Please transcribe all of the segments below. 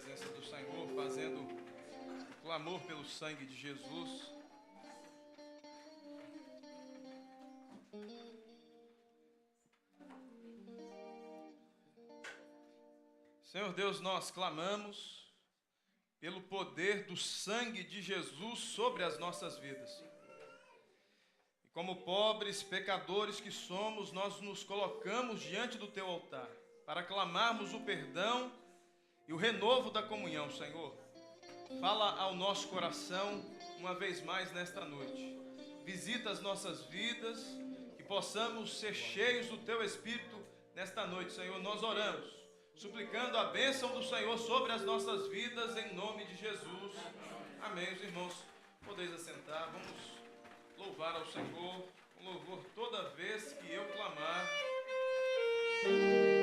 presença do Senhor, fazendo clamor pelo sangue de Jesus. Senhor Deus, nós clamamos pelo poder do sangue de Jesus sobre as nossas vidas. E como pobres pecadores que somos, nós nos colocamos diante do Teu altar para clamarmos o perdão e o renovo da comunhão, Senhor. Fala ao nosso coração uma vez mais nesta noite. Visita as nossas vidas, que possamos ser cheios do Teu Espírito nesta noite, Senhor. Nós oramos, suplicando a bênção do Senhor sobre as nossas vidas, em nome de Jesus. Amém. Os irmãos, podeis assentar. Vamos louvar ao Senhor, com louvor toda vez que eu clamar. Não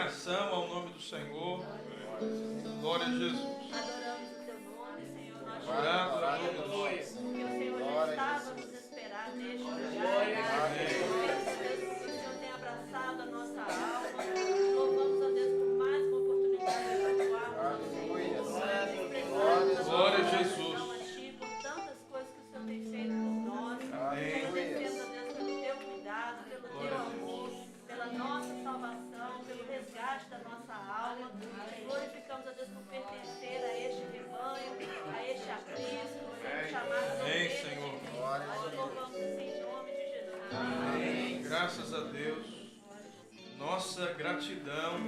adoração ao nome do Senhor. Glória a Jesus. Adoramos o teu nome, Senhor. Nós te Orado, louvamos, porque o Senhor já estava nos esperar neste lugar. Deus, porque o Senhor tem abraçado a nossa alma. Louvamos a Deus por mais uma oportunidade de atuarmos no Senhor. Glória a Jesus. A Ti por tantas coisas que o Senhor tem feito por nós. Agradecemos a Deus pelo teu cuidado, pelo teu amor, pela nossa salvação, pelo resgate da nossa alma. Glorificamos a Deus por pertencer a este rebanho, a este aprisco, sendo chamados Amém, Senhor. Nós louvamos assim em nome de Jesus. Amém. Graças a Deus. Nossa gratidão.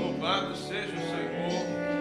Louvado seja o Senhor.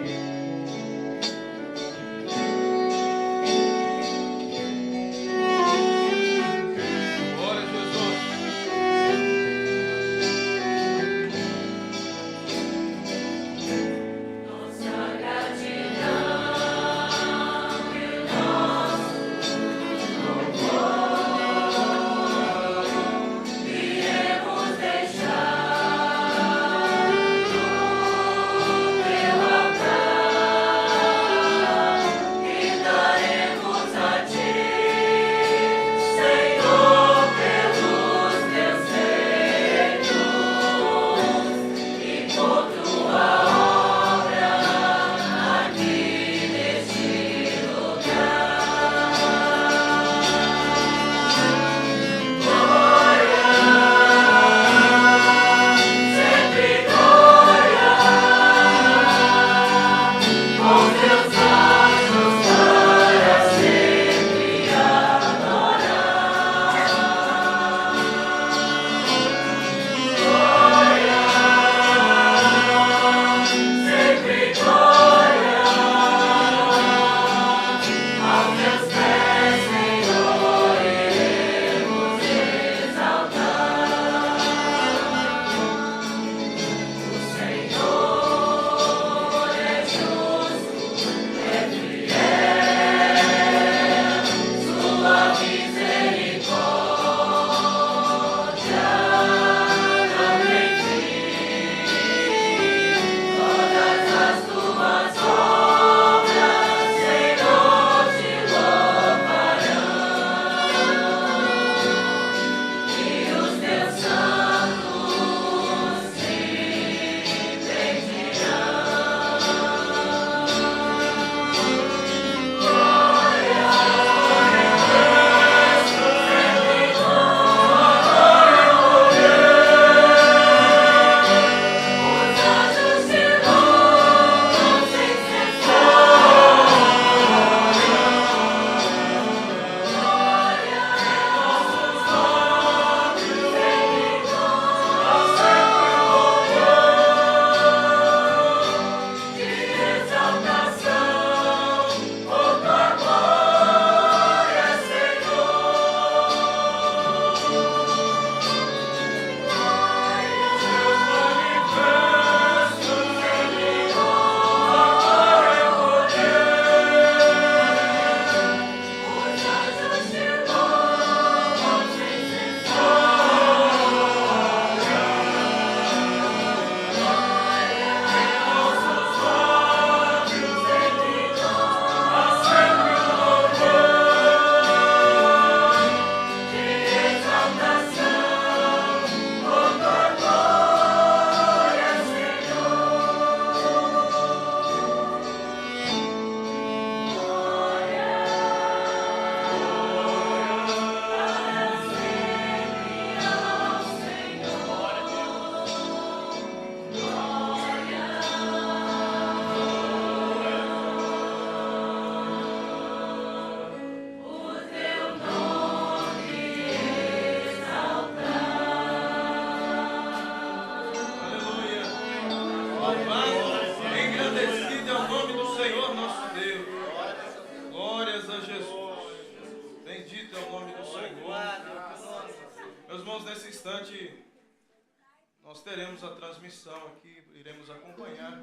Nós teremos a transmissão aqui, iremos acompanhar.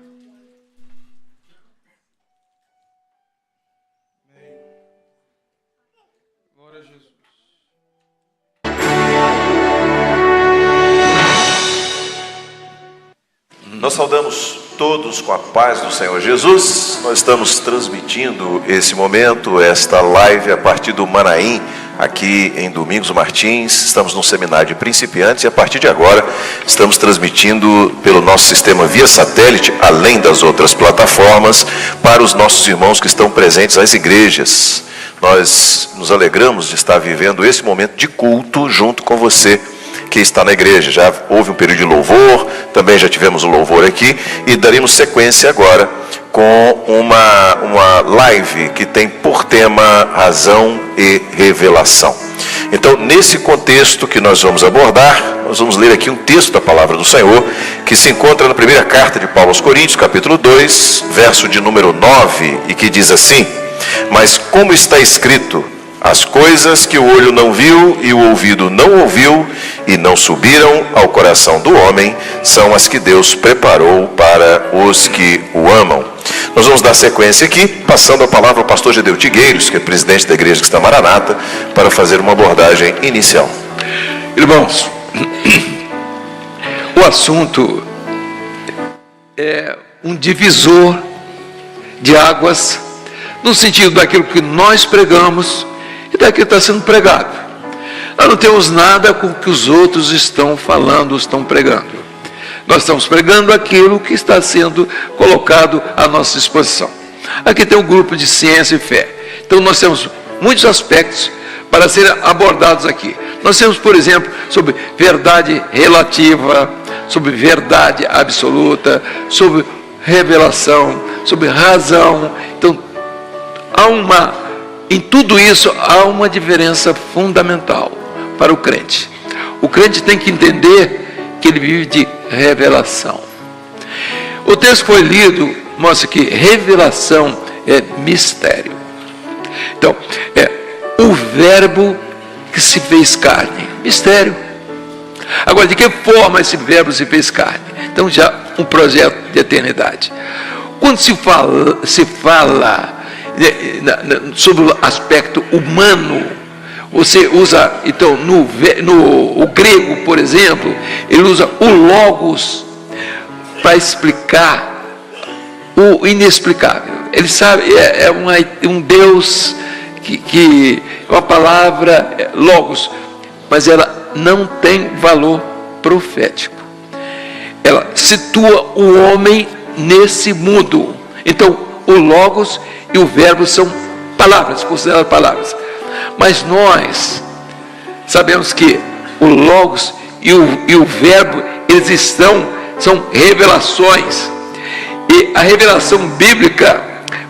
Amém. Glória a Jesus. saudamos todos com a paz do Senhor Jesus. Nós estamos transmitindo esse momento, esta live a partir do Manaim, aqui em Domingos Martins. Estamos num seminário de principiantes e a partir de agora estamos transmitindo pelo nosso sistema via satélite, além das outras plataformas, para os nossos irmãos que estão presentes nas igrejas. Nós nos alegramos de estar vivendo esse momento de culto junto com você que está na igreja. Já houve um período de louvor, também já tivemos o louvor aqui, e daremos sequência agora com uma live que tem por tema razão e revelação. Então, nesse contexto que nós vamos abordar, nós vamos ler aqui um texto da palavra do Senhor, que se encontra na primeira carta de Paulo aos Coríntios, capítulo 2, verso de número 9, e que diz assim: mas como está escrito, as coisas que o olho não viu e o ouvido não ouviu e não subiram ao coração do homem, são as que Deus preparou para os que o amam. Nós vamos dar sequência aqui, passando a palavra ao pastor Gedeu Tigueiros, que é presidente da igreja Cristã Maranata, para fazer uma abordagem inicial. Irmãos, o assunto é um divisor de águas, no sentido daquilo que nós pregamos e daquilo que está sendo pregado. Nós não temos nada com o que os outros estão falando, estão pregando. Nós estamos pregando aquilo que está sendo colocado à nossa disposição. Aqui tem um grupo de ciência e fé. Então nós temos muitos aspectos para serem abordados aqui. Nós temos, por exemplo, sobre verdade relativa, sobre verdade absoluta, sobre revelação, sobre razão. Então, em tudo isso há uma diferença fundamental para o crente. O crente tem que entender que ele vive de revelação. O texto que foi lido mostra que revelação é mistério. Então, é o verbo que se fez carne, mistério. Agora, de que forma esse verbo se fez carne? Então, já um projeto de eternidade. Quando se fala sobre o aspecto humano, você usa, então, no grego, por exemplo, ele usa o logos para explicar o inexplicável. Ele sabe, um Deus que uma palavra, logos, mas ela não tem valor profético. Ela situa o homem nesse mundo. Então, o logos e o verbo são palavras, consideradas palavras. Mas nós sabemos que o logos e o verbo, eles são revelações. E a revelação bíblica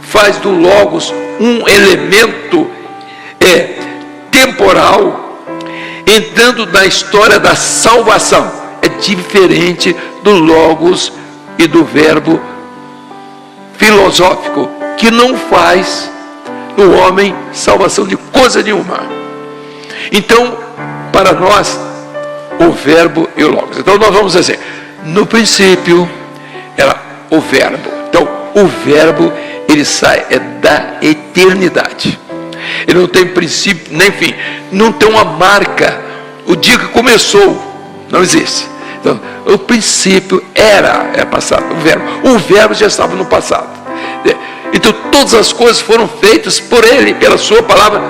faz do logos um elemento temporal, entrando na história da salvação. É diferente do logos e do verbo filosófico, que não faz do homem salvação de coisa nenhuma. Então, para nós, o verbo e o logos. Então nós vamos dizer, no princípio era o verbo. Então, o verbo, ele sai da eternidade. Ele não tem princípio, nem fim. Não tem uma marca. O dia que começou, não existe. Então, o princípio é passado, o verbo já estava no passado. Então, todas as coisas foram feitas por ele, pela sua palavra.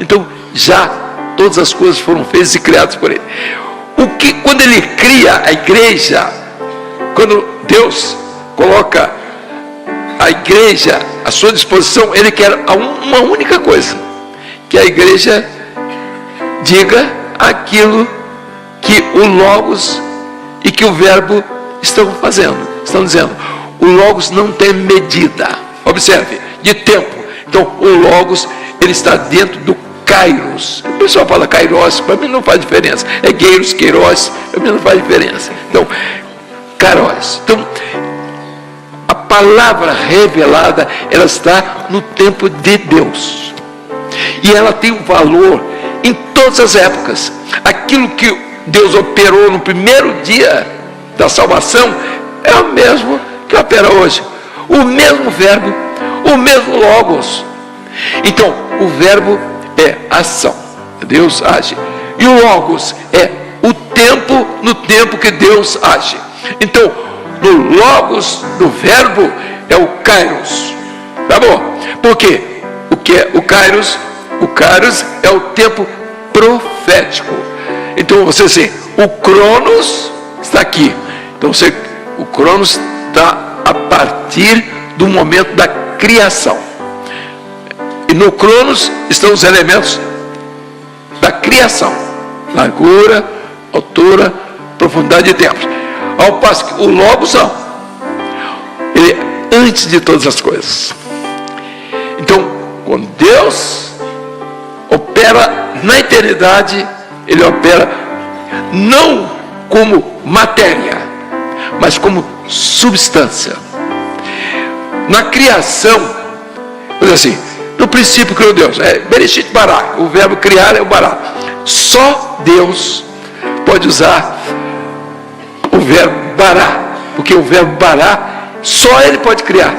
Então, já todas as coisas foram feitas e criadas por ele. Quando ele cria a igreja, quando Deus coloca a igreja à sua disposição, ele quer uma única coisa: que a igreja diga aquilo que o logos e que o verbo estão fazendo, estão dizendo. O logos não tem medida, observe, de tempo. Então, o logos, ele está dentro do kairos. O pessoal fala kairos, para mim não faz diferença. É geiros, queiros, para mim não faz diferença. Então, kairos. Então, a palavra revelada, ela está no tempo de Deus. E ela tem um valor em todas as épocas. Aquilo que Deus operou no primeiro dia da salvação é o mesmo que opera hoje. O mesmo verbo, o mesmo logos. Então, o verbo é ação. Deus age. E o logos é o tempo, no tempo que Deus age. Então, no Logos do Verbo é o Kairos. Tá bom? Por quê? O que é o Kairos? O Kairos é o tempo profético. Então você assim, o Cronos está aqui. Então o Cronos está a partir do momento da criação. E no Cronos estão os elementos da criação: largura, altura, profundidade e tempo. Ao passo que o Logos não. Ele é antes de todas as coisas. Então, quando Deus opera na eternidade, Ele opera não como matéria, mas como substância. Na criação, vamos dizer assim, no princípio criou Deus, Bereshit bara, o verbo criar é o bara. Só Deus pode usar o verbo bara, porque o verbo bara, só Ele pode criar.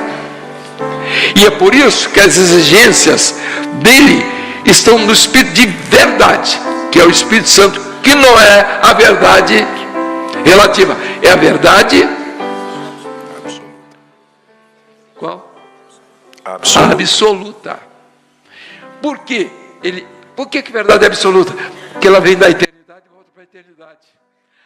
E é por isso que as exigências dele estão no Espírito de verdade, que é o Espírito Santo, que não é a verdade relativa, é a verdade qual? Absoluta. Por quê? Por que verdade é absoluta? Porque ela vem da eternidade e volta para a eternidade.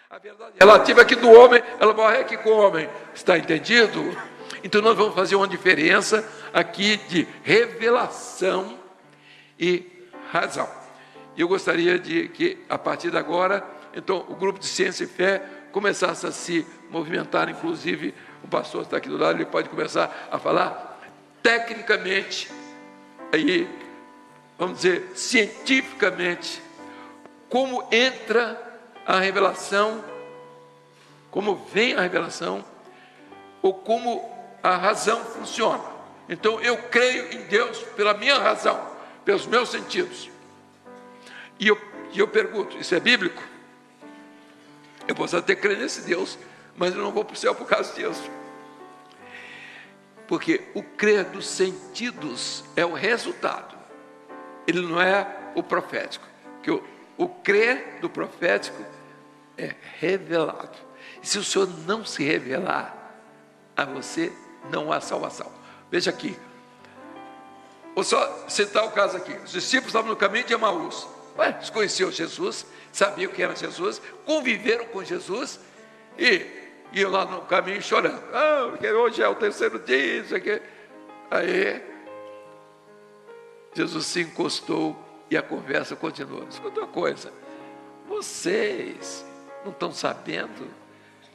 A verdade relativa aqui do homem, ela morre aqui com o homem. Está entendido? Então nós vamos fazer uma diferença aqui de revelação e razão. Eu gostaria de que, a partir de agora, então, o grupo de Ciência e Fé começasse a se movimentar, inclusive o pastor está aqui do lado, ele pode começar a falar tecnicamente, aí, vamos dizer, cientificamente, como entra a revelação, como vem a revelação, ou como a razão funciona. Então, eu creio em Deus pela minha razão, pelos meus sentidos. E eu pergunto, isso é bíblico? Eu posso até crer nesse Deus, mas eu não vou para o céu por causa disso. Porque o crer dos sentidos é o resultado. Ele não é o profético. Porque o crer do profético é revelado. E se o Senhor não se revelar a você, não há salvação. Veja aqui. Vou só citar o caso aqui. Os discípulos estavam no caminho de Emaús. Eles conheciam Jesus, sabiam que era Jesus, conviveram com Jesus e iam lá no caminho chorando. Porque hoje é o terceiro dia, isso aqui. Aí Jesus se encostou e a conversa continuou. Escuta uma coisa, vocês não estão sabendo?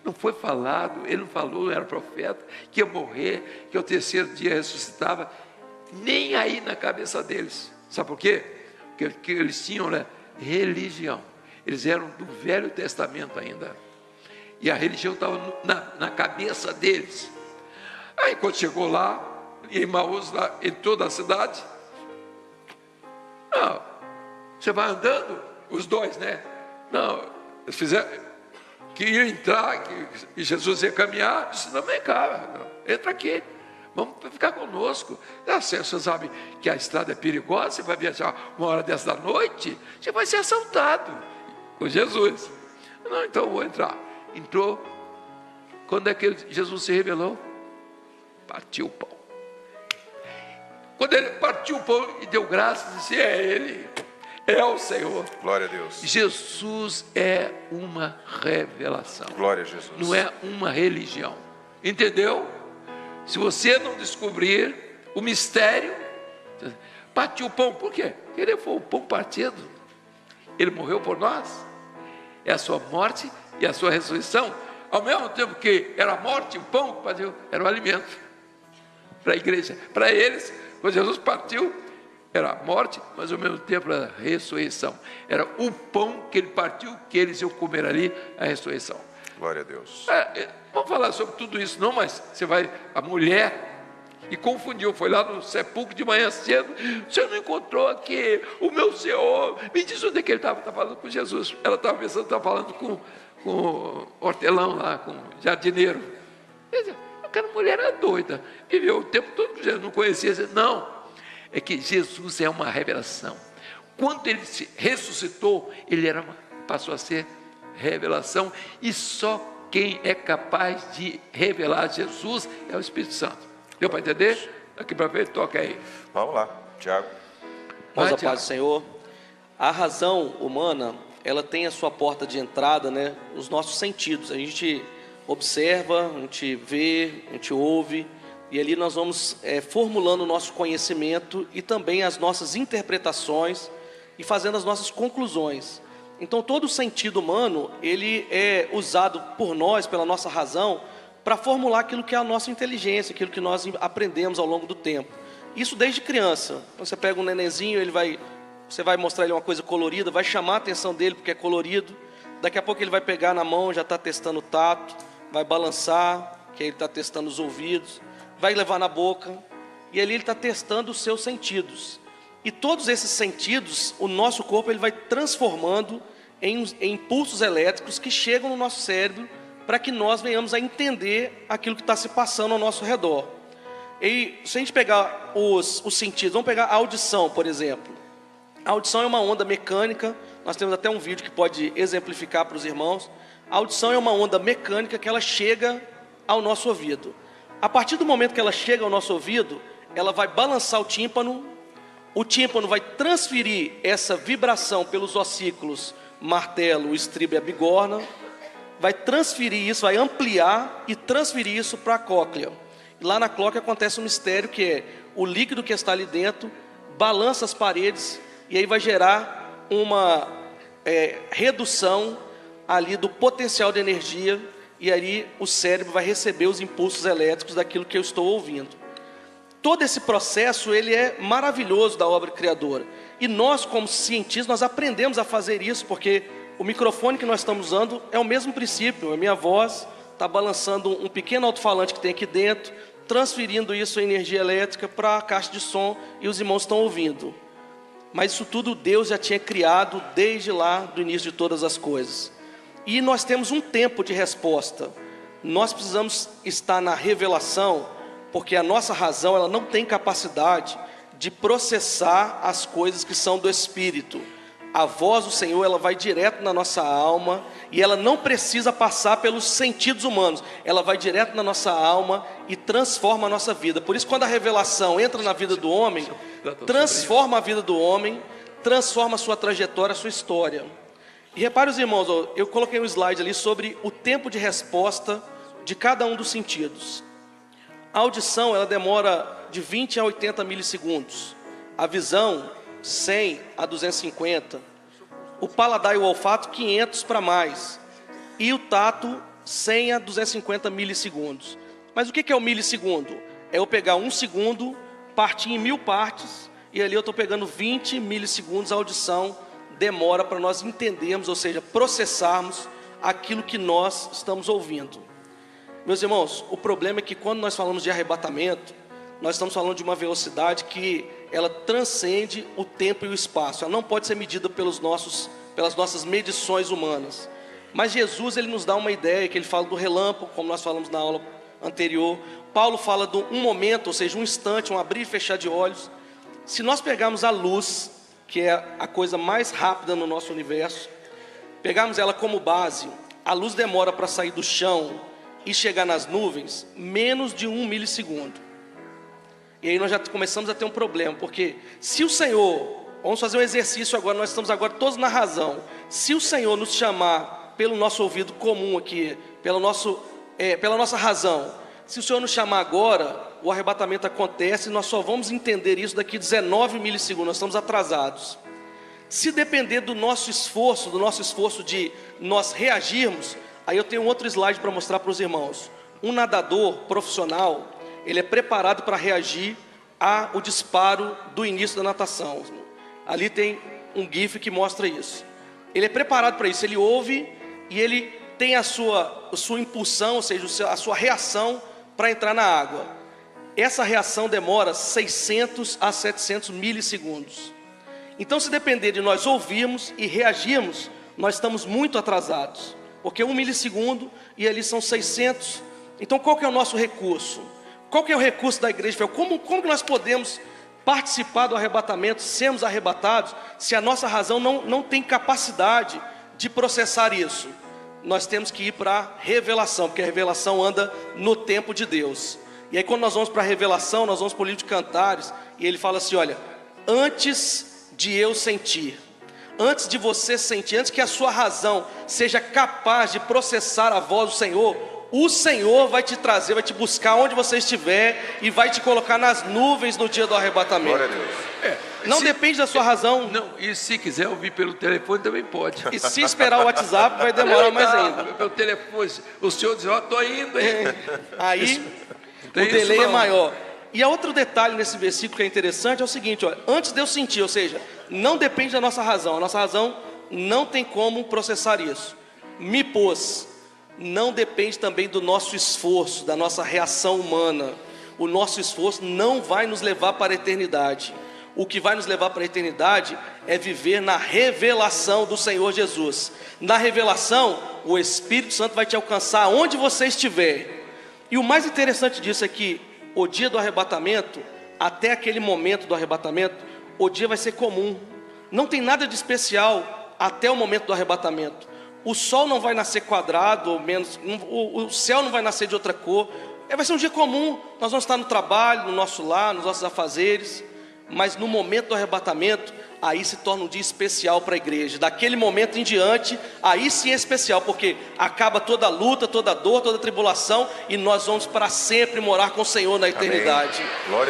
Não foi falado, ele não falou, não era profeta, que ia morrer, que ao terceiro dia ressuscitava. Nem aí na cabeça deles. Sabe por quê? Porque eles tinham, né, religião. Eles eram do Velho Testamento ainda. E a religião estava na cabeça deles. Aí quando chegou lá, em Emaús, lá, em toda a cidade, não, você vai andando, os dois, né? Não, eles fizeram, que iam entrar, que Jesus ia caminhar, disse, não, vem cá, entra aqui. Vamos ficar conosco. Você sabe que a estrada é perigosa, você vai viajar uma hora dessa da noite, você vai ser assaltado com Jesus. Não, então eu vou entrar. Entrou. Quando é que Jesus se revelou? Partiu o pão. Quando ele partiu o pão e deu graças, disse, é Ele, é o Senhor. Glória a Deus. Jesus é uma revelação. Glória a Jesus. Não é uma religião. Entendeu? Se você não descobrir o mistério, partiu o pão, por quê? Ele foi o pão partido. Ele morreu por nós. É a sua morte e a sua ressurreição. Ao mesmo tempo que era a morte, o pão partiu, era o alimento para a igreja. Para eles, quando Jesus partiu, era a morte, mas ao mesmo tempo era a ressurreição. Era o pão que ele partiu, que eles iam comer ali, a ressurreição. Glória a Deus. Vamos falar sobre tudo isso, não, mas você vai, a mulher, e confundiu, foi lá no sepulcro de manhã cedo, o senhor não encontrou aqui o meu Senhor, me diz onde é que ele estava falando com Jesus. Ela estava pensando, estava falando com o hortelão lá, com o jardineiro. Aquela mulher era doida, viveu o tempo todo que Jesus não conhecia. Não, é que Jesus é uma revelação. Quando ele se ressuscitou, ele passou a ser revelação, e só quem é capaz de revelar Jesus é o Espírito Santo. Deu para entender? Daqui para frente, toca aí. Vamos lá, Tiago. Irmãos, a paz do Senhor. A razão humana, ela tem a sua porta de entrada, né, nos nossos sentidos. A gente observa, a gente vê, a gente ouve, e ali nós vamos formulando o nosso conhecimento e também as nossas interpretações e fazendo as nossas conclusões. Então todo o sentido humano, ele é usado por nós, pela nossa razão, para formular aquilo que é a nossa inteligência, aquilo que nós aprendemos ao longo do tempo. Isso desde criança. Então, você pega um nenenzinho, você vai mostrar ele uma coisa colorida, vai chamar a atenção dele porque é colorido. Daqui a pouco ele vai pegar na mão, já está testando o tato, vai balançar, que ele está testando os ouvidos, vai levar na boca, e ali ele está testando os seus sentidos. E todos esses sentidos, o nosso corpo ele vai transformando em impulsos elétricos que chegam no nosso cérebro para que nós venhamos a entender aquilo que está se passando ao nosso redor. E se a gente pegar os sentidos, vamos pegar a audição, por exemplo. A audição é uma onda mecânica, nós temos até um vídeo que pode exemplificar para os irmãos. A audição é uma onda mecânica que ela chega ao nosso ouvido. A partir do momento que ela chega ao nosso ouvido, ela vai balançar o tímpano vai transferir essa vibração pelos ossículos martelo, o estribo e a bigorna, vai transferir isso, vai ampliar e transferir isso para a cóclea. E lá na cóclea acontece um mistério que é o líquido que está ali dentro balança as paredes e aí vai gerar uma redução ali do potencial de energia e aí o cérebro vai receber os impulsos elétricos daquilo que eu estou ouvindo. Todo esse processo ele é maravilhoso da obra criadora. E nós, como cientistas, nós aprendemos a fazer isso, porque o microfone que nós estamos usando é o mesmo princípio. A minha voz está balançando um pequeno alto-falante que tem aqui dentro, transferindo isso em energia elétrica para a caixa de som e os irmãos estão ouvindo. Mas isso tudo Deus já tinha criado desde lá do início de todas as coisas. E nós temos um tempo de resposta. Nós precisamos estar na revelação, porque a nossa razão ela não tem capacidade de processar as coisas que são do Espírito. A voz do Senhor ela vai direto na nossa alma e ela não precisa passar pelos sentidos humanos. Ela vai direto na nossa alma e transforma a nossa vida. Por isso, quando a revelação entra na vida do homem, transforma a vida do homem, transforma a sua trajetória, a sua história. E repare os irmãos, eu coloquei um slide ali sobre o tempo de resposta de cada um dos sentidos. A audição ela demora de 20 a 80 milissegundos. A visão, 100 a 250. O paladar e o olfato, 500 para mais. E o tato, 100 a 250 milissegundos. Mas o que é o milissegundo? É eu pegar um segundo, partir em 1000 partes, e ali eu estou pegando 20 milissegundos. A audição demora para nós entendermos, ou seja, processarmos aquilo que nós estamos ouvindo. Meus irmãos, o problema é que quando nós falamos de arrebatamento, nós estamos falando de uma velocidade que ela transcende o tempo e o espaço. Ela não pode ser medida pelas nossas medições humanas. Mas Jesus ele nos dá uma ideia, que ele fala do relâmpago, como nós falamos na aula anterior. Paulo fala de um momento, ou seja, um instante, um abrir e fechar de olhos. Se nós pegarmos a luz, que é a coisa mais rápida no nosso universo, pegarmos ela como base, a luz demora para sair do chão e chegar nas nuvens menos de 1 milissegundo. E aí nós já começamos a ter um problema, porque se o Senhor, vamos fazer um exercício agora, nós estamos agora todos na razão. Se o Senhor nos chamar pelo nosso ouvido comum aqui, pela nossa razão, se o Senhor nos chamar agora, o arrebatamento acontece e nós só vamos entender isso daqui 19 milissegundos, nós estamos atrasados. Se depender do nosso esforço de nós reagirmos, aí eu tenho um outro slide para mostrar para os irmãos. Um nadador profissional, ele é preparado para reagir ao disparo do início da natação. Ali tem um GIF que mostra isso. Ele é preparado para isso, ele ouve e ele tem a sua impulsão, ou seja, a sua reação para entrar na água. Essa reação demora 600 a 700 milissegundos. Então, se depender de nós ouvirmos e reagirmos, nós estamos muito atrasados. Porque 1 milissegundo e ali são 600. Então qual que é o nosso recurso? Qual que é o recurso da igreja? Como que nós podemos participar do arrebatamento, sermos arrebatados, se a nossa razão não tem capacidade de processar isso? nós temos que ir para a revelação, porque a revelação anda no tempo de Deus. E aí quando nós vamos para a revelação, nós vamos para o livro de Cantares, e ele fala assim, olha, antes de eu sentir, antes de você sentir, antes que a sua razão seja capaz de processar a voz do Senhor, o Senhor vai te trazer, vai te buscar onde você estiver e vai te colocar nas nuvens no dia do arrebatamento. Glória a Deus. Não depende da sua razão. Não, e se quiser ouvir pelo telefone também pode. E se esperar o WhatsApp vai demorar mais ainda. Pelo telefone, o senhor diz, ó, estou indo, hein? Aí o tem isso delay é não. maior. E há outro detalhe nesse versículo que é interessante, é o seguinte, olha, antes de eu sentir, ou seja, não depende da nossa razão, a nossa razão não tem como processar isso. Me pôs, não depende também do nosso esforço, da nossa reação humana. O nosso esforço não vai nos levar para a eternidade. O que vai nos levar para a eternidade é viver na revelação do Senhor Jesus. Na revelação, o Espírito Santo vai te alcançar onde você estiver. E o mais interessante disso é que o dia do arrebatamento, até aquele momento do arrebatamento, o dia vai ser comum. Não tem nada de especial até o momento do arrebatamento. O sol não vai nascer quadrado, ou menos, o céu não vai nascer de outra cor. Vai ser um dia comum, nós vamos estar no trabalho, no nosso lar, nos nossos afazeres. Mas no momento do arrebatamento, aí se torna um dia especial para a igreja. Daquele momento em diante, aí sim é especial, porque acaba toda a luta, toda a dor, toda a tribulação, e nós vamos para sempre morar com o Senhor na eternidade.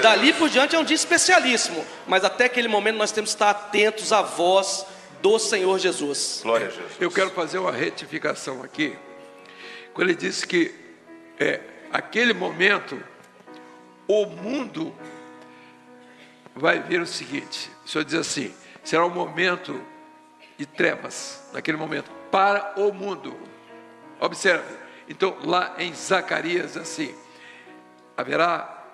Dali por diante é um dia especialíssimo, mas até aquele momento nós temos que estar atentos à voz do Senhor Jesus. Glória a Jesus. Eu quero fazer uma retificação aqui. Quando ele disse que aquele momento, o mundo vai ver o seguinte, o Senhor diz assim, será um momento de trevas, naquele momento, para o mundo. Observe, então lá em Zacarias, assim, haverá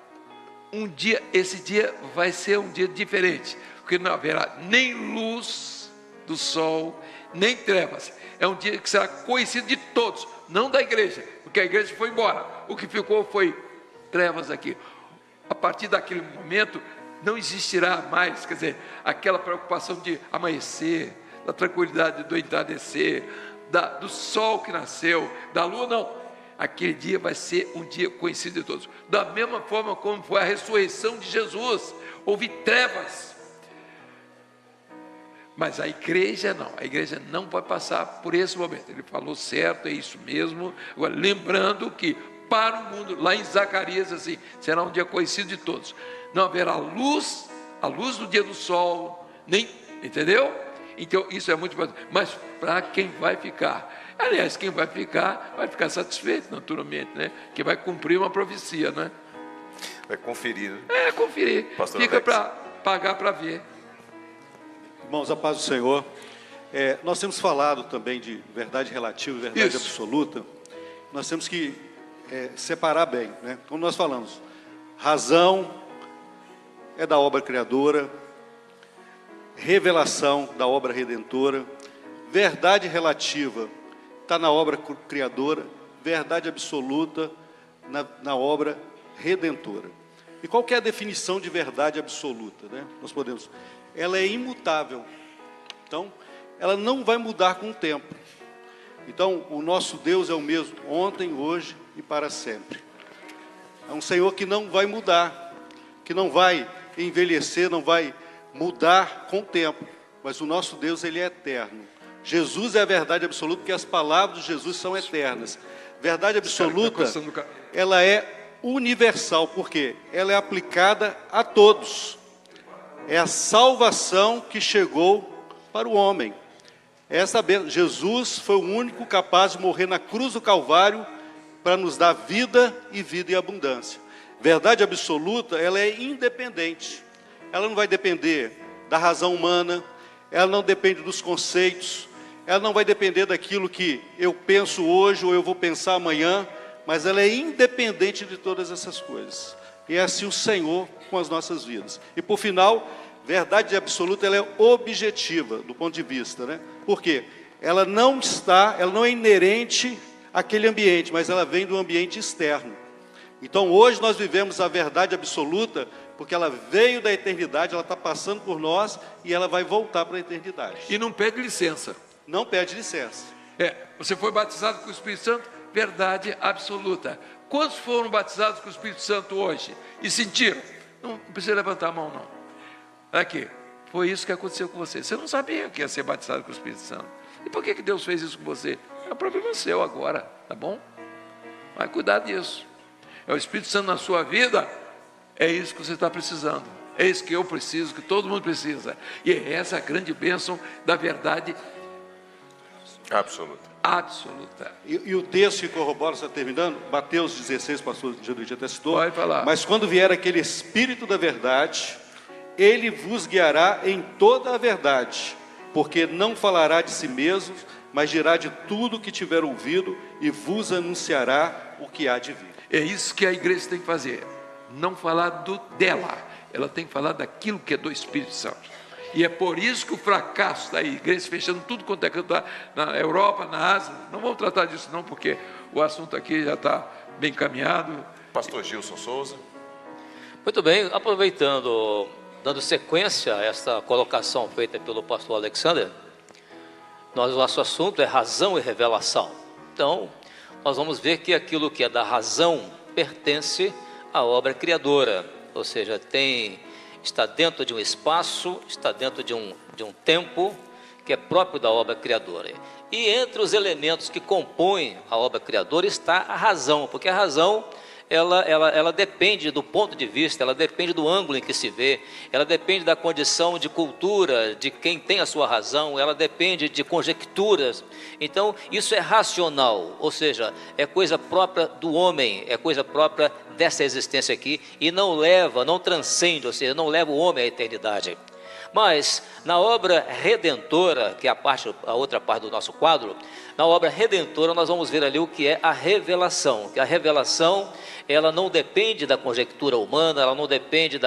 um dia, esse dia vai ser um dia diferente, porque não haverá nem luz do sol, nem trevas. É um dia que será conhecido de todos, não da igreja, porque a igreja foi embora, o que ficou foi trevas aqui. A partir daquele momento, não existirá mais, quer dizer, aquela preocupação de amanhecer, da tranquilidade do entardecer, do sol que nasceu, da lua, não. Aquele dia vai ser um dia conhecido de todos. Da mesma forma como foi a ressurreição de Jesus, houve trevas. Mas a igreja não vai passar por esse momento. Ele falou certo, é isso mesmo. Agora, lembrando que para o mundo, lá em Zacarias, assim, será um dia conhecido de todos. Não haverá luz, a luz do dia do sol, nem, entendeu? Então isso é muito importante. Mas para quem vai ficar, aliás, quem vai ficar satisfeito, naturalmente, né? Que vai cumprir uma profecia, né? Vai conferir. Conferir. Pastor Fica Alex. para pagar para ver. Irmãos, a paz do Senhor. Nós temos falado também de verdade relativa e verdade Isso. absoluta. Nós temos que separar bem, né? Como nós falamos, razão é da obra criadora, revelação da obra redentora, verdade relativa está na obra criadora, verdade absoluta na obra redentora. E qual que é a definição de verdade absoluta, né? Nós podemos, ela é imutável, então ela não vai mudar com o tempo. Então o nosso Deus é o mesmo ontem, hoje e para sempre. É um Senhor que não vai mudar, que não vai envelhecer, não vai mudar com o tempo, mas o nosso Deus, ele é eterno. Jesus é a verdade absoluta, porque as palavras de Jesus são eternas. Verdade absoluta, ela é universal, porque ela é aplicada a todos. É a salvação que chegou para o homem. Jesus foi o único capaz de morrer na cruz do Calvário para nos dar vida e vida em abundância. Verdade absoluta, ela é independente. Ela não vai depender da razão humana, ela não depende dos conceitos, ela não vai depender daquilo que eu penso hoje ou eu vou pensar amanhã, mas ela é independente de todas essas coisas. E é assim o Senhor com as nossas vidas. E por final, verdade absoluta, ela é objetiva do ponto de vista, né? Por quê? Ela não é inerente àquele ambiente, mas ela vem do ambiente externo. Então hoje nós vivemos a verdade absoluta, porque ela veio da eternidade, ela está passando por nós e ela vai voltar para a eternidade. E não pede licença. Não pede licença. Você foi batizado com o Espírito Santo? Verdade absoluta. Quantos foram batizados com o Espírito Santo hoje e sentiram? Não precisa levantar a mão, não. Aqui, foi isso que aconteceu com você. Você não sabia que ia ser batizado com o Espírito Santo. E por que Deus fez isso com você? É um problema seu agora, tá bom? Vai cuidar disso. É o Espírito Santo na sua vida, é isso que você está precisando. É isso que eu preciso, que todo mundo precisa. E é essa a grande bênção da verdade absoluta. E o texto que corrobora, está terminando? Mateus 16, pastor Genuíno até citou. Pode falar. Mas quando vier aquele Espírito da verdade, ele vos guiará em toda a verdade, porque não falará de si mesmo, mas dirá de tudo que tiver ouvido e vos anunciará o que há de vir. É isso que a igreja tem que fazer. Não falar dela, ela tem que falar daquilo que é do Espírito Santo. E é por isso que o fracasso da igreja, fechando tudo quanto é canto na Europa, na Ásia, não vamos tratar disso não, porque o assunto aqui já está bem caminhado. Pastor Gilson Souza. Muito bem, aproveitando, dando sequência a esta colocação feita pelo pastor Alexander, nosso assunto é razão e revelação. Então, nós vamos ver que aquilo que é da razão pertence à obra criadora, ou seja, está dentro de um espaço, está dentro de um tempo que é próprio da obra criadora. E entre os elementos que compõem a obra criadora está a razão, porque a razão ela depende do ponto de vista, ela depende do ângulo em que se vê, ela depende da condição de cultura de quem tem a sua razão, ela depende de conjecturas. Então isso é racional, ou seja, é coisa própria do homem, é coisa própria dessa existência aqui, e não transcende, ou seja, não leva o homem à eternidade. Mas na obra redentora, que é a outra parte do nosso quadro, na obra redentora nós vamos ver ali o que é a revelação, que a revelação ela não depende da conjectura humana, ela não depende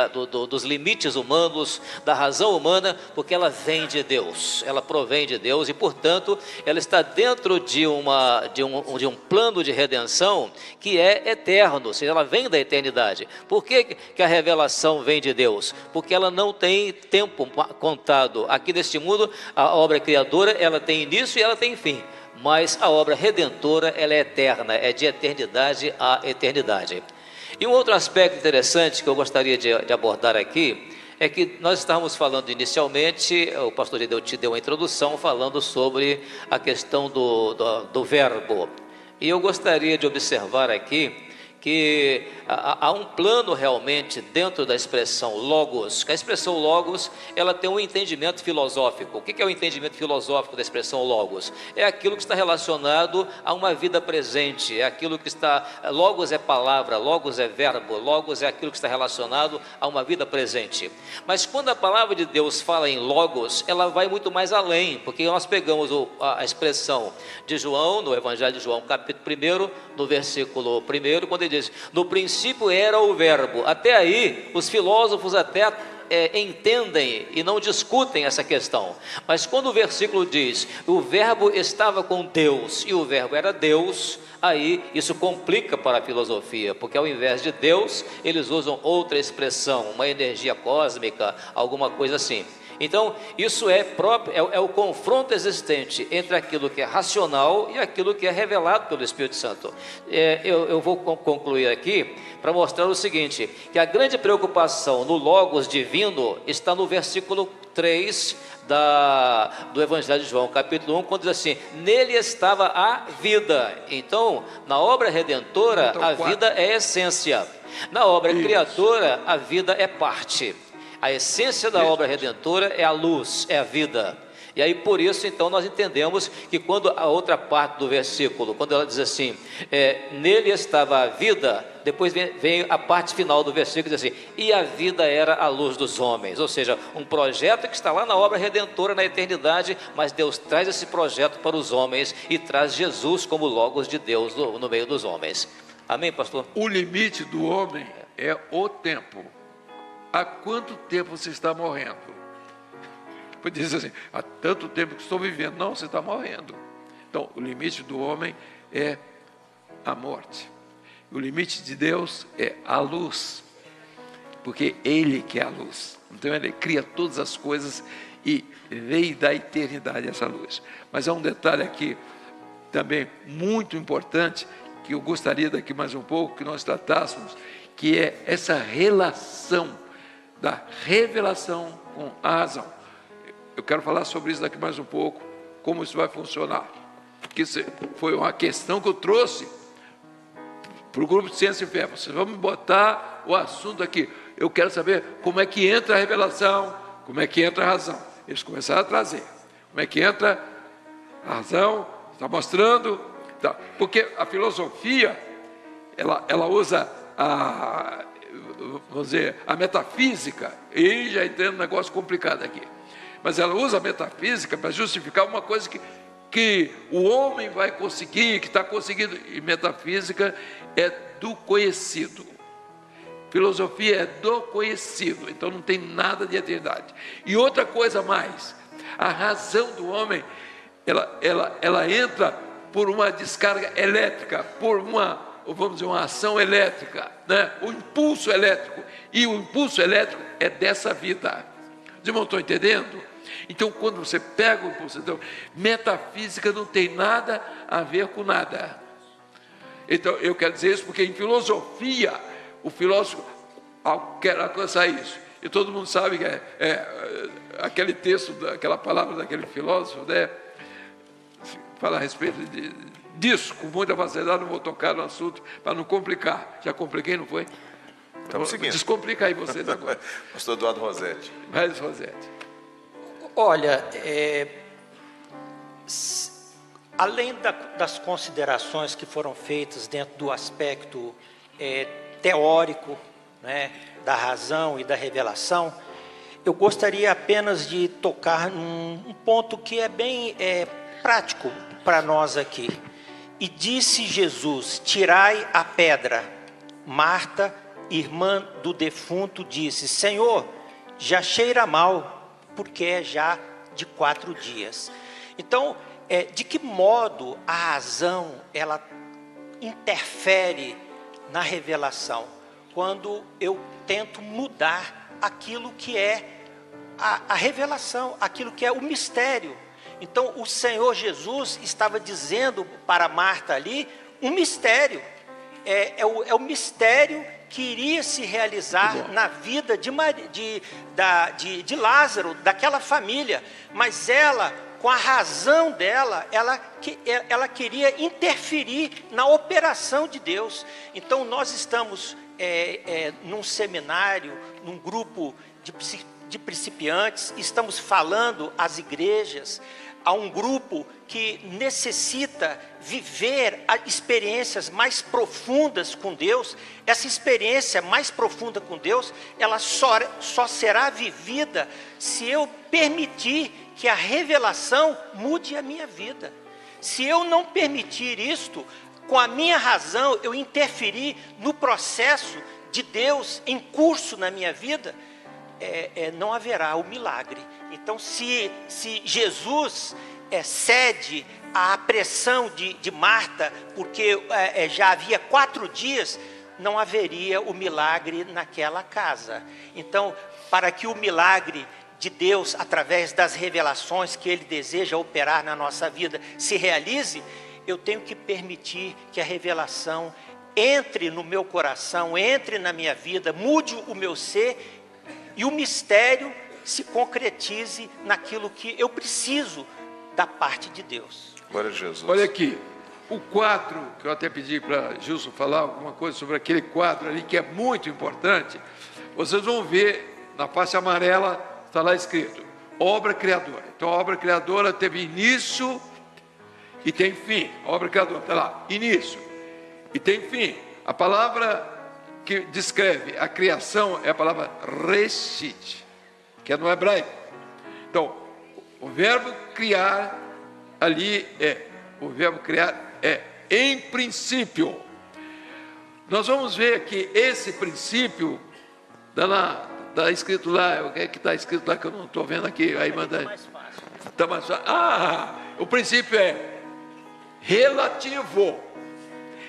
dos limites humanos, da razão humana, porque ela vem de Deus, ela provém de Deus e, portanto, ela está dentro de um plano de redenção que é eterno, ou seja, ela vem da eternidade. Por que a revelação vem de Deus? Porque ela não tem tempo contado. Aqui neste mundo, a obra criadora, ela tem início e ela tem fim. Mas a obra redentora, ela é eterna, é de eternidade a eternidade. E um outro aspecto interessante que eu gostaria de abordar aqui, é que nós estávamos falando inicialmente, o pastor Gedeu te deu uma introdução falando sobre a questão do verbo. E eu gostaria de observar aqui que há um plano realmente dentro da expressão logos, que a expressão logos, ela tem um entendimento filosófico. O que é o entendimento filosófico da expressão logos? É aquilo que está relacionado a uma vida presente, é aquilo que está, logos é palavra, logos é verbo, logos é aquilo que está relacionado a uma vida presente. Mas quando a palavra de Deus fala em logos, ela vai muito mais além, porque nós pegamos a expressão de João, no Evangelho de João, capítulo 1, no versículo 1, quando ele diz, no princípio era o verbo. Até aí, os filósofos até entendem e não discutem essa questão. Mas quando o versículo diz, o verbo estava com Deus e o verbo era Deus, aí isso complica para a filosofia, porque ao invés de Deus, eles usam outra expressão, uma energia cósmica, alguma coisa assim. Então, isso é o confronto existente entre aquilo que é racional e aquilo que é revelado pelo Espírito Santo. Eu vou concluir aqui para mostrar o seguinte, que a grande preocupação no Logos divino está no versículo 3 do Evangelho de João, capítulo 1, quando diz assim, nele estava a vida. Então, na obra redentora, a vida é essência. Na obra criadora, a vida é parte. A essência da obra redentora é a luz, é a vida. E aí por isso então nós entendemos que quando a outra parte do versículo, quando ela diz assim, nele estava a vida, depois vem a parte final do versículo, diz assim, e a vida era a luz dos homens. Ou seja, um projeto que está lá na obra redentora, na eternidade, mas Deus traz esse projeto para os homens e traz Jesus como Logos de Deus no meio dos homens. Amém, pastor? O limite do homem é o tempo. Há quanto tempo você está morrendo? Pode dizer assim, há tanto tempo que estou vivendo. Não, você está morrendo. Então, o limite do homem é a morte. O limite de Deus é a luz, porque Ele que é a luz. Então, Ele cria todas as coisas e veio da eternidade essa luz. Mas há um detalhe aqui também muito importante, que eu gostaria daqui mais um pouco que nós tratássemos, que é essa relação da revelação com a razão. Eu quero falar sobre isso daqui mais um pouco, como isso vai funcionar, porque foi uma questão que eu trouxe para o grupo de Ciência e Fé. Vocês vão me botar o assunto aqui. Eu quero saber como é que entra a revelação, como é que entra a razão. Eles começaram a trazer. Como é que entra a razão, está mostrando. Tá. Porque a filosofia, ela usa vamos dizer, a metafísica, e já entrando um negócio complicado aqui. Mas ela usa a metafísica para justificar uma coisa que o homem vai conseguir, que está conseguindo. E metafísica é do conhecido. Filosofia é do conhecido, então não tem nada de eternidade. E outra coisa mais, a razão do homem, ela entra por uma descarga elétrica, por vamos dizer, uma ação elétrica, né? O impulso elétrico, e o impulso elétrico é dessa vida. Os irmãos estão entendendo? Então, quando você pega o impulso, então, metafísica não tem nada a ver com nada. Então, eu quero dizer isso porque em filosofia, o filósofo quer alcançar isso. E todo mundo sabe que aquele texto, aquela palavra daquele filósofo, né? Fala a respeito disso, com muita facilidade, não vou tocar no assunto para não complicar. Já compliquei, não foi? Estamos seguindo. Descomplica aí vocês agora. Pastor Eduardo Rosetti. Mas, Rosetti. Olha, além das considerações que foram feitas dentro do aspecto teórico, né, da razão e da revelação, eu gostaria apenas de tocar num ponto que é bem prático para nós aqui. E disse Jesus: tirai a pedra. Marta, irmã do defunto, disse: Senhor, já cheira mal, porque é já de 4 dias. Então, de que modo a razão ela interfere na revelação? Quando eu tento mudar aquilo que é a revelação, aquilo que é o mistério. Então, o Senhor Jesus estava dizendo para Marta ali um mistério. É o mistério que iria se realizar na vida de Lázaro, daquela família. Mas ela, com a razão dela, ela queria interferir na operação de Deus. Então, nós estamos num seminário, num grupo de principiantes, estamos falando às igrejas, a um grupo que necessita viver experiências mais profundas com Deus. Essa experiência mais profunda com Deus, ela só será vivida se eu permitir que a revelação mude a minha vida. Se eu não permitir isto, com a minha razão, eu interferir no processo de Deus em curso na minha vida, não haverá o milagre. Então, se Jesus cede à pressão de Marta, porque já havia 4 dias, não haveria o milagre naquela casa. Então, para que o milagre de Deus, através das revelações que Ele deseja operar na nossa vida, se realize, eu tenho que permitir que a revelação entre no meu coração, entre na minha vida, mude o meu ser, e o mistério se concretize naquilo que eu preciso da parte de Deus. Glória a Jesus. Olha aqui, o quadro, que eu até pedi para Gilson falar alguma coisa sobre aquele quadro ali, que é muito importante. Vocês vão ver, na face amarela, está lá escrito, obra criadora. Então, a obra criadora teve início e tem fim. A obra criadora, está lá, início e tem fim. A palavra que descreve a criação é a palavra reshit, que é no hebraico. Então, o verbo criar ali o verbo criar é em princípio. Nós vamos ver que esse princípio está escrito lá, o que é que está escrito lá que eu não estou vendo aqui? Aí manda. Está mais fácil. O princípio é relativo.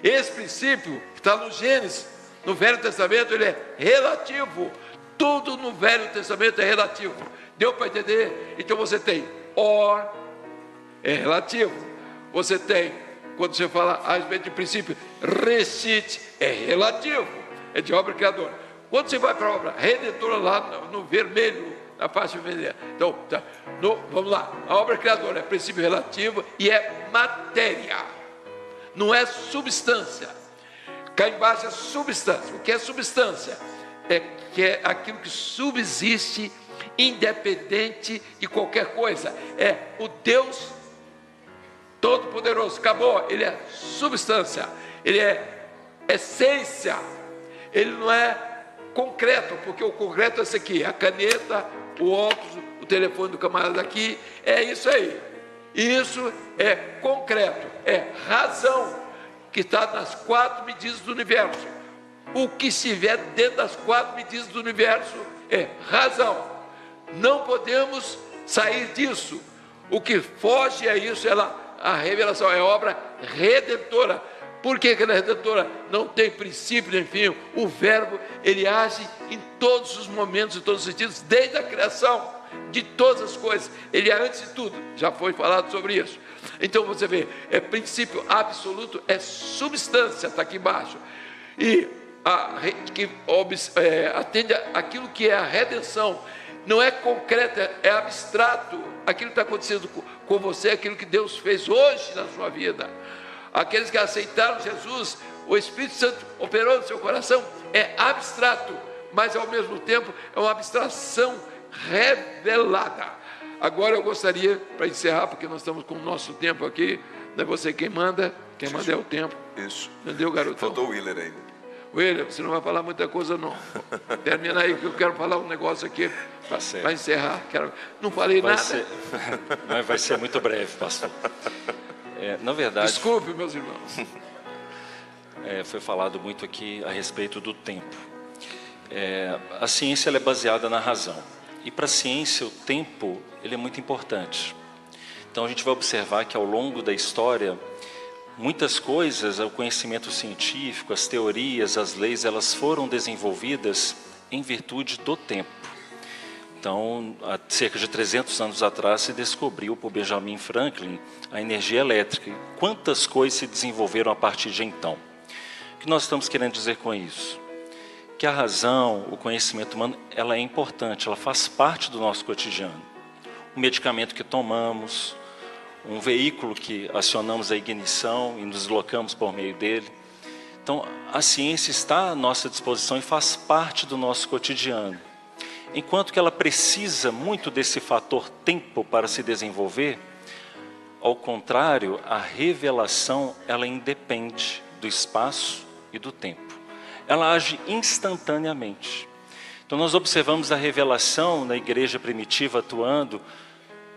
Esse princípio está no Gênesis. No Velho Testamento ele é relativo. Tudo no Velho Testamento é relativo. Deu para entender? Então você tem or, é relativo. Você tem quando você fala a respeito de princípio, recite, é relativo, é de obra criadora. Quando você vai para a obra redentora, lá no vermelho, na faixa vermelha, então, vamos lá, a obra criadora é princípio relativo e é matéria, não é substância. Cá embaixo é substância. O que é substância? É aquilo que subsiste, independente de qualquer coisa. É o Deus Todo-Poderoso. Acabou. Ele é substância. Ele é essência. Ele não é concreto, porque o concreto é esse aqui: a caneta, o óculos, o telefone do camarada aqui. É isso aí. Isso é concreto. É razão, que está nas 4 medidas do universo. O que estiver dentro das 4 medidas do universo é razão. Não podemos sair disso. O que foge a isso é a revelação, é obra redentora. Por que ela é redentora? Não tem princípio nem fim. O verbo, ele age em todos os momentos, em todos os sentidos, desde a criação de todas as coisas. Ele é antes de tudo. Já foi falado sobre isso. Então você vê, é princípio absoluto, é substância, está aqui embaixo. E que atende aquilo que é a redenção. Não é concreto, é abstrato. Aquilo que está acontecendo com você, aquilo que Deus fez hoje na sua vida. Aqueles que aceitaram Jesus, o Espírito Santo operou no seu coração, é abstrato, mas ao mesmo tempo é uma abstração revelada. Agora eu gostaria, para encerrar, porque nós estamos com o nosso tempo aqui, não é você quem manda é o tempo. Isso. Entendeu, garotão? Faltou o Willer ainda. Willer, você não vai falar muita coisa, não. Termina aí, que eu quero falar um negócio aqui para encerrar. Não falei nada. Mas vai ser muito breve, pastor. Na verdade... Desculpe, meus irmãos. Foi falado muito aqui a respeito do tempo. A ciência ela é baseada na razão. E para a ciência, o tempo ele é muito importante. Então, a gente vai observar que ao longo da história, muitas coisas, o conhecimento científico, as teorias, as leis, elas foram desenvolvidas em virtude do tempo. Então, há cerca de 300 anos atrás, se descobriu por Benjamin Franklin a energia elétrica. E quantas coisas se desenvolveram a partir de então? O que nós estamos querendo dizer com isso? Que a razão, o conhecimento humano, ela é importante, ela faz parte do nosso cotidiano. O medicamento que tomamos, um veículo que acionamos a ignição e nos deslocamos por meio dele. Então, a ciência está à nossa disposição e faz parte do nosso cotidiano. Enquanto que ela precisa muito desse fator tempo para se desenvolver, ao contrário, a revelação, ela independe do espaço e do tempo. Ela age instantaneamente. Então, nós observamos a revelação na igreja primitiva atuando,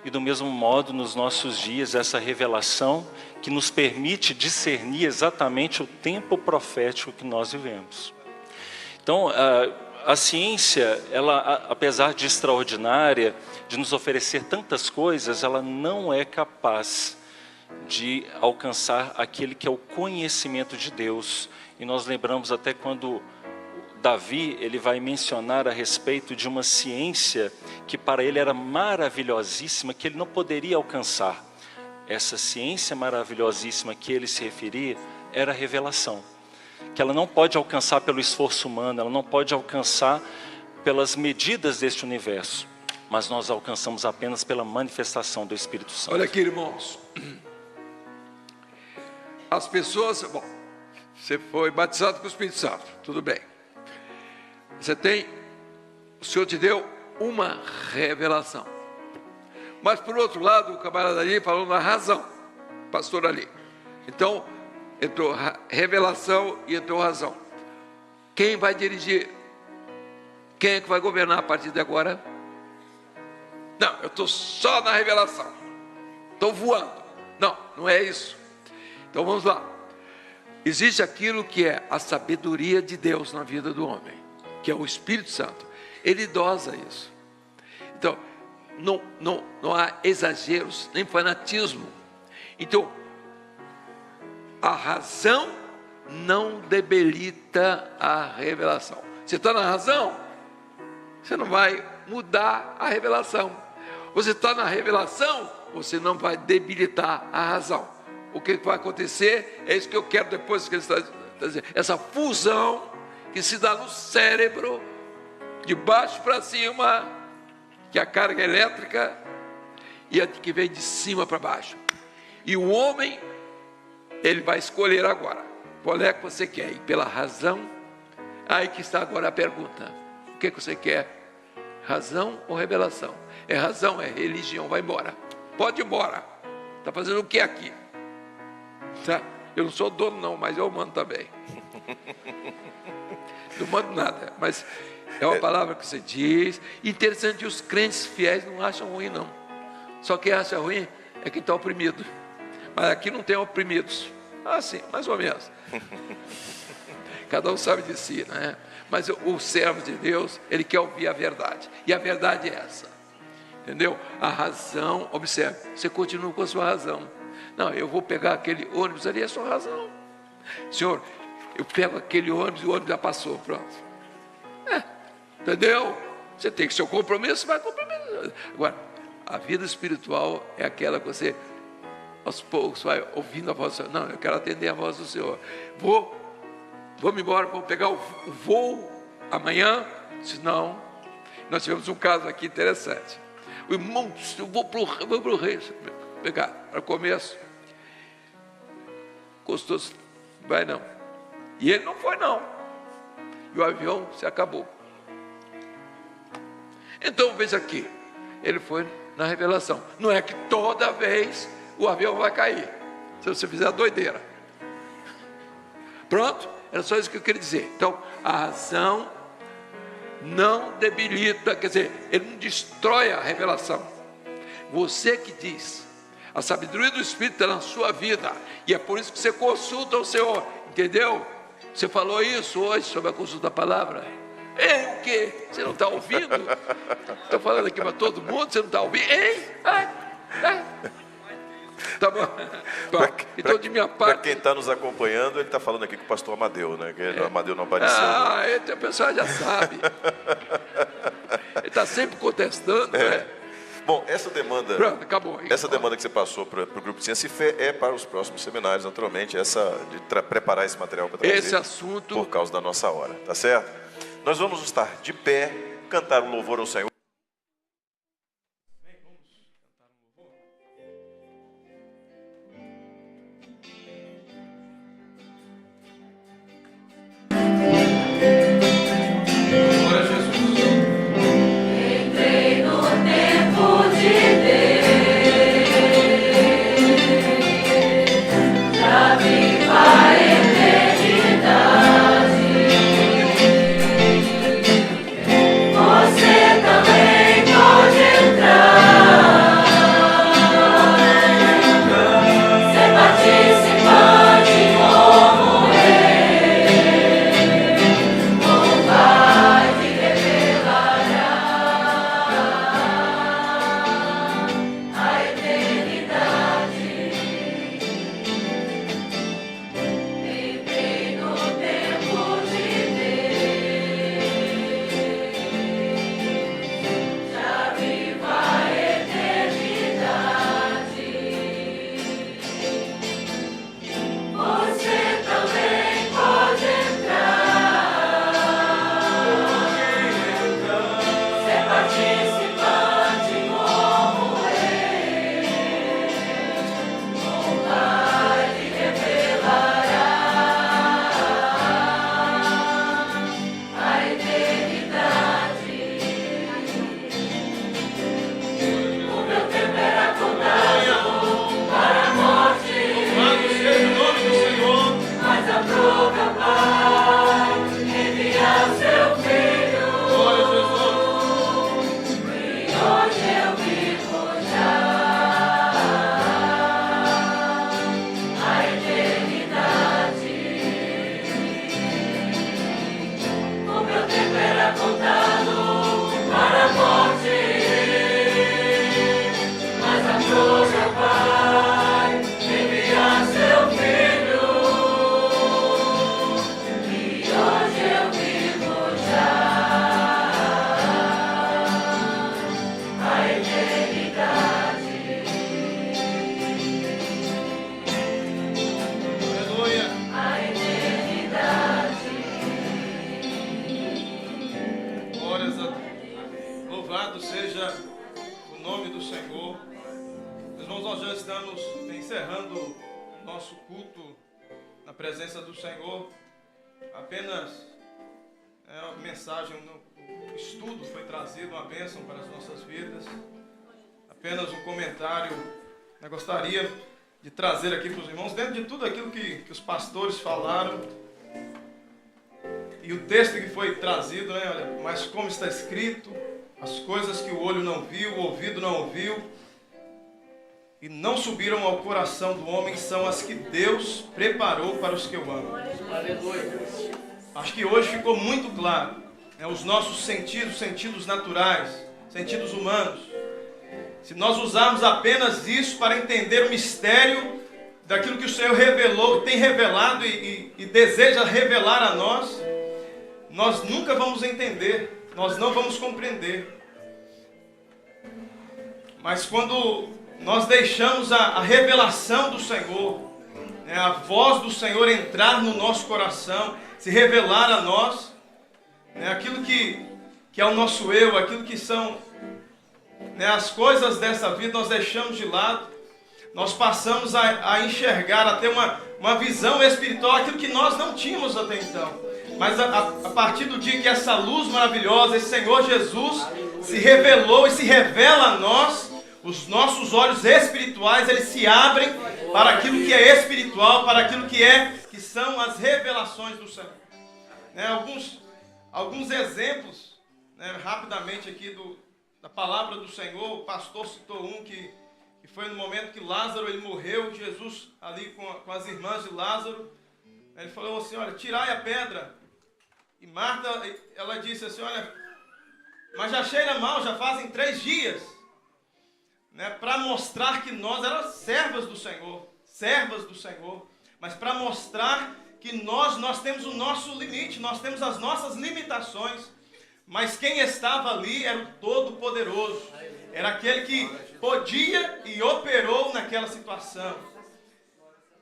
e do mesmo modo, nos nossos dias, essa revelação que nos permite discernir exatamente o tempo profético que nós vivemos. Então, a ciência, ela, apesar de extraordinária, de nos oferecer tantas coisas, ela não é capaz de alcançar aquele que é o conhecimento de Deus. E nós lembramos até quando Davi, ele vai mencionar a respeito de uma ciência que para ele era maravilhosíssima, que ele não poderia alcançar. Essa ciência maravilhosíssima que ele se referia era a revelação, que ela não pode alcançar pelo esforço humano, ela não pode alcançar pelas medidas deste universo, mas nós alcançamos apenas pela manifestação do Espírito Santo. Olha aqui, irmãos, as pessoas, bom, você foi batizado com o Espírito Santo, tudo bem. O Senhor te deu uma revelação. Mas por outro lado, o camarada ali falou na razão, pastor ali. Então, entrou revelação e entrou razão. Quem vai dirigir? Quem é que vai governar a partir de agora? Não, eu estou só na revelação. Estou voando. Não, não é isso. Então vamos lá. Existe aquilo que é a sabedoria de Deus na vida do homem, que é o Espírito Santo. Ele dosa isso. Então, não há exageros, nem fanatismo. Então, a razão não debilita a revelação. Você está na razão, você não vai mudar a revelação. Você está na revelação, você não vai debilitar a razão. o que vai acontecer, é isso que eu quero depois que ele está dizendo, essa fusão que se dá no cérebro, de baixo para cima, que é a carga elétrica, e a que vem de cima para baixo. E o homem, ele vai escolher agora, qual é que você quer, e pela razão, aí que está agora a pergunta, o que você quer? Razão ou revelação? É razão, é religião, vai embora, pode ir embora, está fazendo o que aqui? Tá? Eu não sou dono não, mas eu mando também. Não mando nada, mas é uma palavra que você diz. Interessante, os crentes fiéis não acham ruim não. Só quem acha ruim é quem está oprimido. Mas aqui não tem oprimidos. Ah, sim, mais ou menos. Cada um sabe de si, né? Mas o servo de Deus, ele quer ouvir a verdade. E a verdade é essa. Entendeu? A razão, observe, você continua com a sua razão. Não, eu vou pegar aquele ônibus ali, é a sua razão. Senhor, eu pego aquele ônibus e o ônibus já passou, pronto. Entendeu? Você tem que ser o compromisso, você vai comprometer. Agora, a vida espiritual é aquela que você, aos poucos, vai ouvindo a voz do Senhor. Não, eu quero atender a voz do Senhor. Vou-me embora, vou pegar o voo amanhã. Se não, nós tivemos um caso aqui interessante. O irmão, eu vou para o Rio, pegar, para o começo. Gostoso, vai não. E ele não foi não. E o avião se acabou. Então veja aqui, ele foi na revelação. Não é que toda vez o avião vai cair, se você fizer a doideira. Pronto? Era só isso que eu queria dizer. Então, a razão não debilita, quer dizer, ele não destrói a revelação. Você que diz, a sabedoria do Espírito está na sua vida, e é por isso que você consulta o Senhor, entendeu? Você falou isso hoje sobre a consulta da palavra. Ei, o quê? Você não está ouvindo? Estou falando aqui para todo mundo, você não está ouvindo? Ei, tá bom. Então, de minha parte. Para quem está nos acompanhando, ele está falando aqui com o pastor Amadeu, né? Que o Amadeu não apareceu. O pessoal já sabe. Ele está sempre contestando, né? Bom, essa demanda. Pronto, acabou. Essa demanda que você passou para o Grupo Ciência e Fé é para os próximos seminários, naturalmente, essa de preparar esse material para trazer. Esse assunto. Por causa da nossa hora, tá certo? Nós vamos estar de pé, cantar um louvor ao Senhor. Você também. nós já estamos encerrando o nosso culto na presença do Senhor. Apenas uma mensagem, o estudo foi trazido, uma bênção para as nossas vidas. Apenas um comentário. Eu gostaria de trazer aqui para os irmãos, dentro de tudo aquilo que os pastores falaram, e o texto que foi trazido, né? Olha, mas como está escrito, as coisas que o olho não viu, o ouvido não ouviu, e não subiram ao coração do homem, são as que Deus preparou para os que o amam. Acho que hoje ficou muito claro, né? Os nossos sentidos naturais, sentidos humanos. Se nós usarmos apenas isso para entender o mistério daquilo que o Senhor revelou, tem revelado e deseja revelar a nós, nós nunca vamos entender, nós não vamos compreender. Mas quando nós deixamos a revelação do Senhor, né, a voz do Senhor entrar no nosso coração, se revelar a nós, né, aquilo que é o nosso eu, aquilo que são, né, as coisas dessa vida, nós deixamos de lado, nós passamos a enxergar, a ter uma visão espiritual, aquilo que nós não tínhamos até então. Mas a partir do dia que essa luz maravilhosa, esse Senhor Jesus se revelou e se revela a nós, os nossos olhos espirituais, eles se abrem para aquilo que é espiritual, para aquilo que são as revelações do Senhor. Né, alguns exemplos, né, rapidamente aqui da palavra do Senhor. O pastor citou um que foi no momento que Lázaro ele morreu, Jesus ali com as irmãs de Lázaro, ele falou assim, olha, tirai a pedra. E Marta, ela disse assim, olha, mas já cheira mal, já fazem 3 dias. Né, para mostrar que nós éramos servas do Senhor, mas para mostrar que nós temos o nosso limite, nós temos as nossas limitações, mas quem estava ali era o Todo-Poderoso, era aquele que podia e operou naquela situação.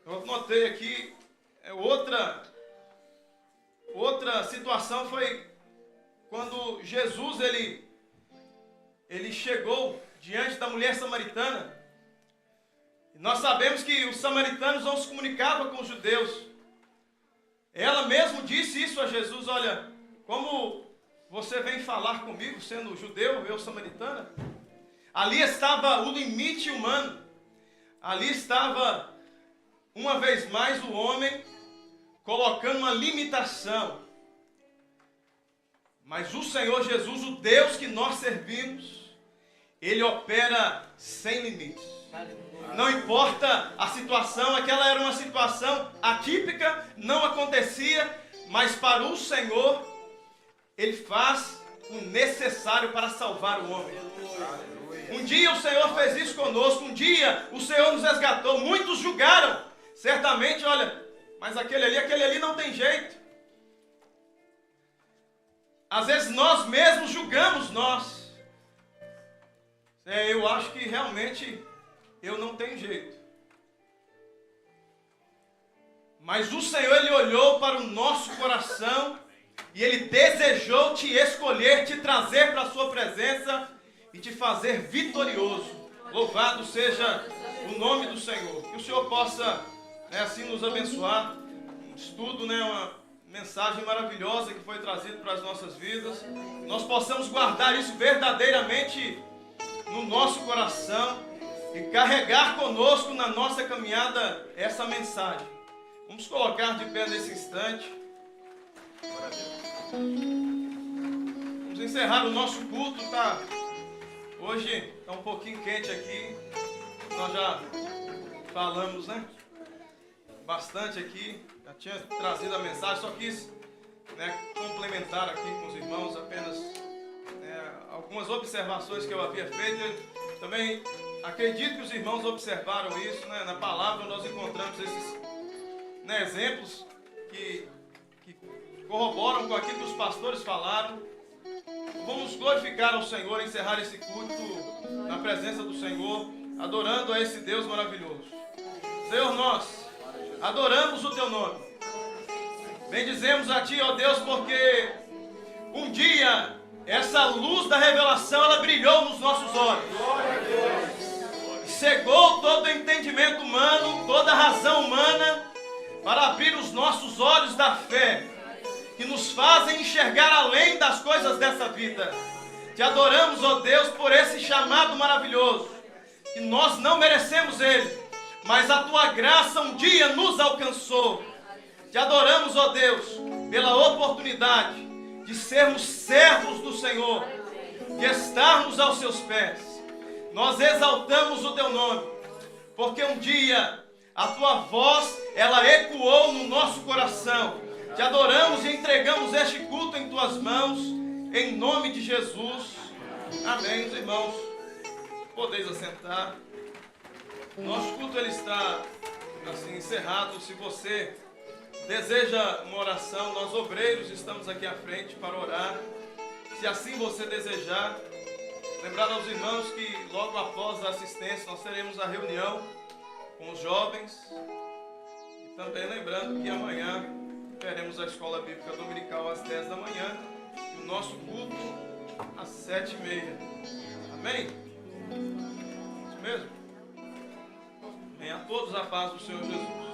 Eu notei aqui, outra situação foi quando Jesus ele chegou diante da mulher samaritana. E nós sabemos que os samaritanos não se comunicavam com os judeus. Ela mesmo disse isso a Jesus, olha, como você vem falar comigo, sendo judeu, eu samaritana? Ali estava o limite humano. Ali estava, uma vez mais, o homem colocando uma limitação. Mas o Senhor Jesus, o Deus que nós servimos, Ele opera sem limites. Não importa a situação, aquela era uma situação atípica, não acontecia, mas para o Senhor, Ele faz o necessário para salvar o homem. Um dia o Senhor fez isso conosco, um dia o Senhor nos resgatou. Muitos julgaram, certamente, olha, mas aquele ali não tem jeito. Às vezes nós mesmos julgamos nós. Eu acho que realmente eu não tenho jeito. Mas o Senhor, Ele olhou para o nosso coração e Ele desejou te escolher, te trazer para a sua presença e te fazer vitorioso. Louvado seja o nome do Senhor. Que o Senhor possa, né, assim nos abençoar. Um estudo, né, uma mensagem maravilhosa que foi trazida para as nossas vidas. Nós possamos guardar isso verdadeiramente no nosso coração e carregar conosco na nossa caminhada essa mensagem. Vamos colocar de pé nesse instante. Vamos encerrar o nosso culto, tá? Hoje está um pouquinho quente aqui. Nós já falamos, né? Bastante aqui. Já tinha trazido a mensagem, só quis, né, complementar aqui com os irmãos apenas algumas observações que eu havia feito. Eu também acredito que os irmãos observaram isso, né? Na palavra nós encontramos esses, né, exemplos que corroboram com aquilo que os pastores falaram. Vamos glorificar ao Senhor, encerrar esse culto na presença do Senhor, adorando a esse Deus maravilhoso. Senhor, nós adoramos o Teu nome. Bendizemos a Ti, ó Deus, porque um dia essa luz da revelação, ela brilhou nos nossos olhos. Cegou todo entendimento humano, toda a razão humana, para abrir os nossos olhos da fé, que nos fazem enxergar além das coisas dessa vida. Te adoramos, ó Deus, por esse chamado maravilhoso, que nós não merecemos ele, mas a tua graça um dia nos alcançou. Te adoramos, ó Deus, pela oportunidade de sermos servos do Senhor, de estarmos aos seus pés. Nós exaltamos o teu nome, porque um dia a tua voz, ela ecoou no nosso coração. Te adoramos e entregamos este culto em tuas mãos, em nome de Jesus. Amém, os irmãos. Podeis assentar. Nosso culto ele está assim encerrado. Se você deseja uma oração, nós obreiros estamos aqui à frente para orar. Se assim você desejar, lembrar aos irmãos que logo após a assistência nós teremos a reunião com os jovens. E também lembrando que amanhã teremos a escola bíblica dominical às 10 da manhã e o nosso culto às 7h30. Amém? Isso mesmo? Amém. A todos a paz do Senhor Jesus.